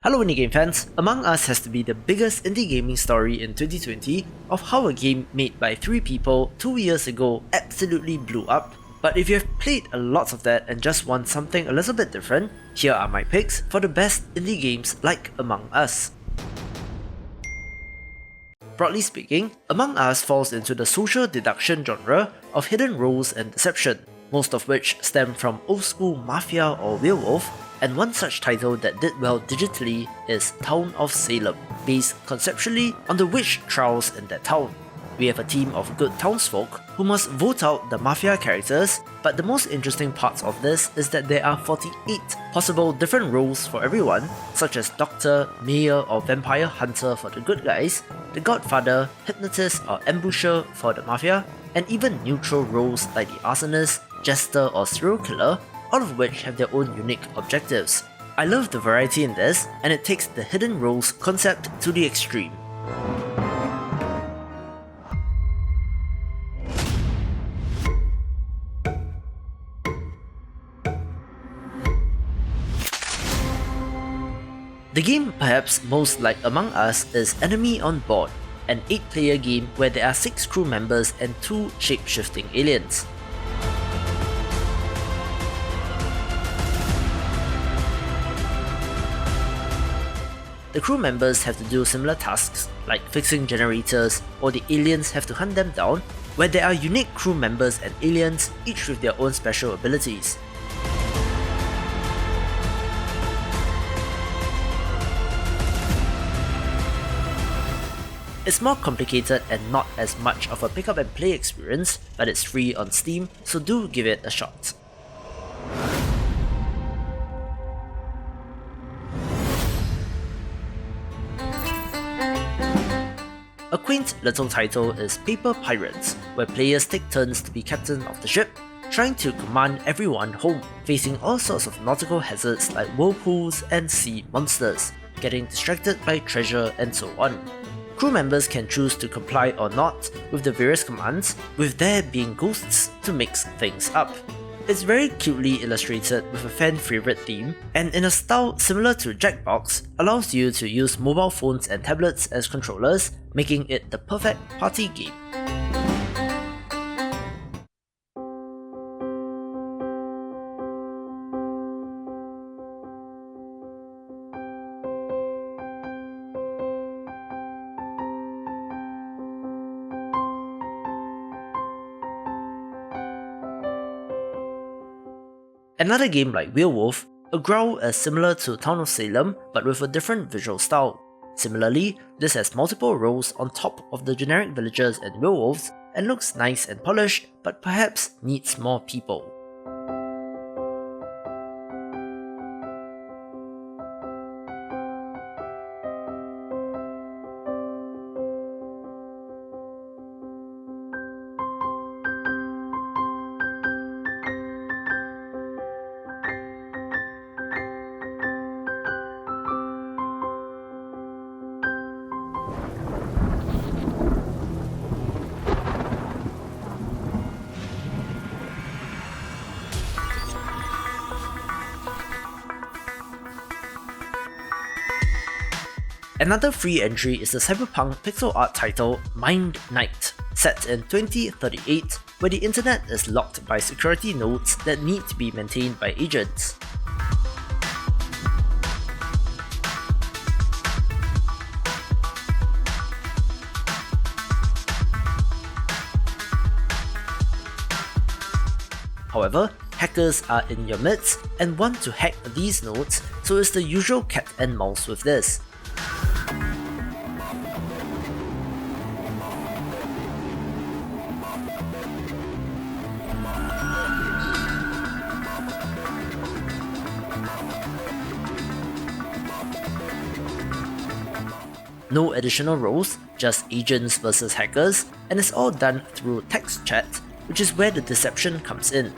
Hello indie game fans, Among Us has to be the biggest indie gaming story in 2020 of how a game made by 3 people 2 years ago absolutely blew up. But if you have played a lot of that and just want something a little bit different, here are my picks for the best indie games like Among Us. Broadly speaking, Among Us falls into the social deduction genre of hidden roles and deception, most of which stem from old school Mafia or Werewolf, and one such title that did well digitally is Town of Salem, based conceptually on the witch trials in that town. We have a team of good townsfolk who must vote out the Mafia characters, but the most interesting parts of this is that there are 48 possible different roles for everyone, such as Doctor, Mayor or Vampire Hunter for the good guys, the Godfather, Hypnotist or Ambusher for the Mafia, and even neutral roles like the Arsonist, Jester or Serial Killer, all of which have their own unique objectives. I love the variety in this, and it takes the hidden roles concept to the extreme. The game perhaps most like Among Us is Enemy on Board, an 8-player game where there are 6 crew members and 2 shape-shifting aliens. The crew members have to do similar tasks like fixing generators, or the aliens have to hunt them down, where there are unique crew members and aliens, each with their own special abilities. It's more complicated and not as much of a pick up and play experience, but it's free on Steam, so do give it a shot. A quaint little title is Paper Pirates, where players take turns to be captain of the ship, trying to command everyone home, facing all sorts of nautical hazards like whirlpools and sea monsters, getting distracted by treasure and so on. Crew members can choose to comply or not with the various commands, with there being ghosts to mix things up. It's very cutely illustrated with a fan favourite theme, and in a style similar to Jackbox, allows you to use mobile phones and tablets as controllers, making it the perfect party game. Another game like Werewolf, Agrou is similar to Town of Salem but with a different visual style. Similarly, this has multiple roles on top of the generic villagers and werewolves and looks nice and polished, but perhaps needs more people. Another free entry is the cyberpunk pixel art title MINDNIGHT, set in 2038, where the internet is locked by security nodes that need to be maintained by agents. However, hackers are in your midst and want to hack these nodes, so it's the usual cat and mouse with this. No additional roles, just agents versus hackers, and it's all done through text chat, which is where the deception comes in.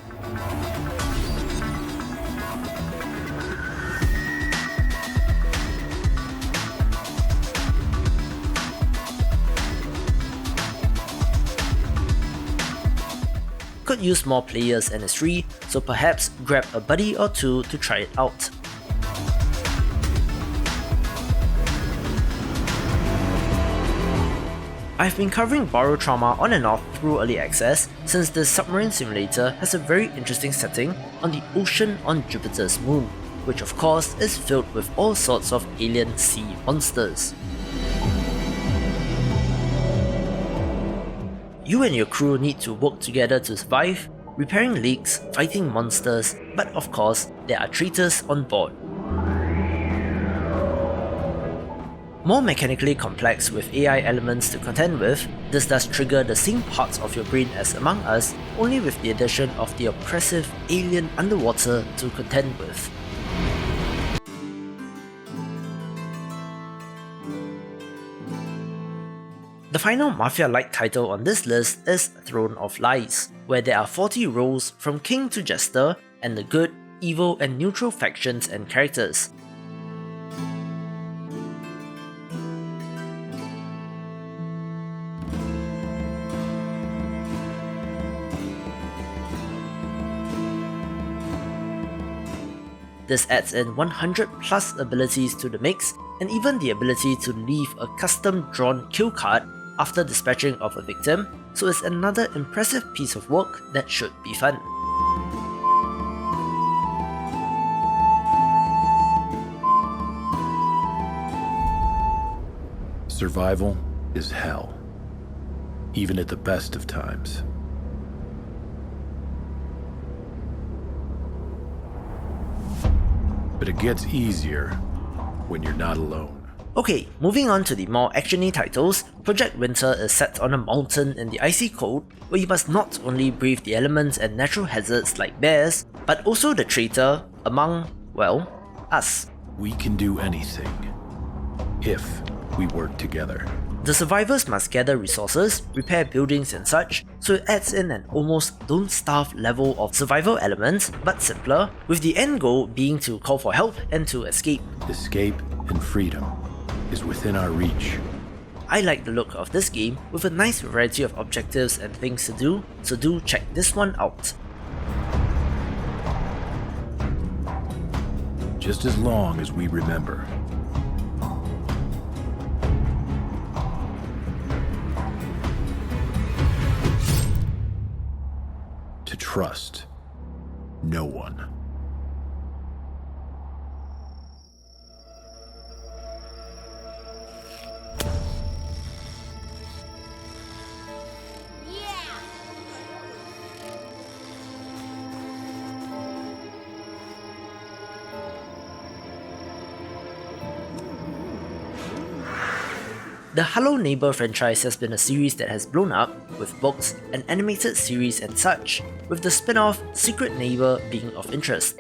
Could use more players and it's free, so perhaps grab a buddy or two to try it out. I've been covering Barotrauma on and off through early access since this submarine simulator has a very interesting setting on the ocean on Jupiter's moon, which of course is filled with all sorts of alien sea monsters. You and your crew need to work together to survive, repairing leaks, fighting monsters, but of course, there are traitors on board. More mechanically complex with AI elements to contend with, this does trigger the same parts of your brain as Among Us, only with the addition of the oppressive alien underwater to contend with. The final Mafia-like title on this list is Throne of Lies, where there are 40 roles from King to Jester, and the good, evil and neutral factions and characters. This adds in 100 plus abilities to the mix, and even the ability to leave a custom drawn kill card after dispatching of a victim, so it's another impressive piece of work that should be fun. Survival is hell, even at the best of times. But it gets easier when you're not alone. Okay, moving on to the more actiony titles, Project Winter is set on a mountain in the icy cold, where you must not only brave the elements and natural hazards like bears, but also the traitor among, well, us. We can do anything, if we work together. The survivors must gather resources, repair buildings and such, so it adds in an almost don't starve level of survival elements, but simpler, with the end goal being to call for help and to escape. Escape and freedom is within our reach. I like the look of this game with a nice variety of objectives and things to do, so do check this one out. Just as long as we remember. To trust no one. The Hello Neighbor franchise has been a series that has blown up, with books, an animated series and such, with the spin-off Secret Neighbor being of interest.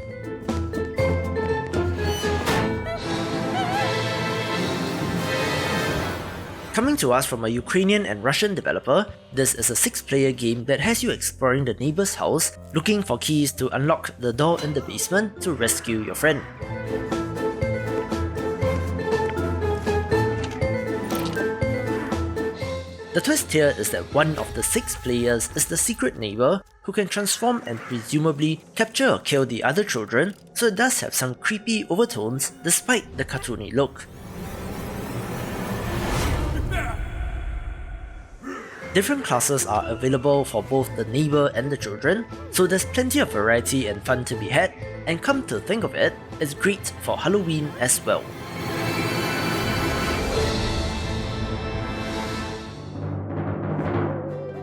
Coming to us from a Ukrainian and Russian developer, this is a 6-player game that has you exploring the neighbor's house, looking for keys to unlock the door in the basement to rescue your friend. The twist here is that one of the 6 players is the secret neighbor who can transform and presumably capture or kill the other children, so it does have some creepy overtones despite the cartoony look. Different classes are available for both the neighbor and the children, so there's plenty of variety and fun to be had, and come to think of it, it's great for Halloween as well.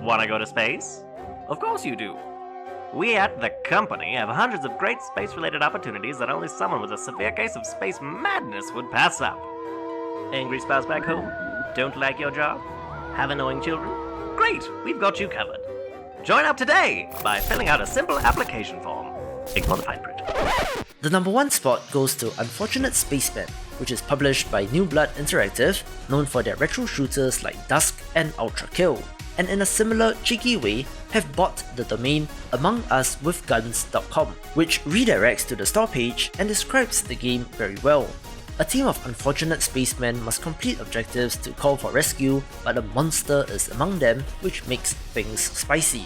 Wanna go to space? Of course you do. We at the company have hundreds of great space-related opportunities that only someone with a severe case of space madness would pass up. Angry spouse back home? Don't like your job? Have annoying children? Great, we've got you covered. Join up today by filling out a simple application form. Ignore the fine print. The number 1 spot goes to Unfortunate Spaceman, which is published by New Blood Interactive, known for their retro shooters like Dusk and Ultra Kill, and in a similar cheeky way have bought the domain amongususwithguns.com, which redirects to the store page and describes the game very well. A team of unfortunate spacemen must complete objectives to call for rescue, but a monster is among them, which makes things spicy.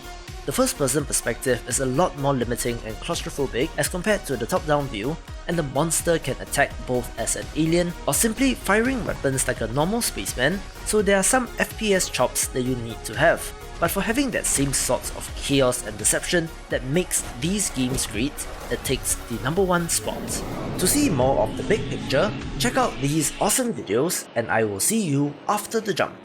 the first-person perspective is a lot more limiting and claustrophobic as compared to the top-down view, and the monster can attack both as an alien or simply firing weapons like a normal spaceman, so there are some FPS chops that you need to have. But for having that same sorts of chaos and deception that makes these games great, it takes the #1 spot. To see more of the big picture, check out these awesome videos, and I will see you after the jump.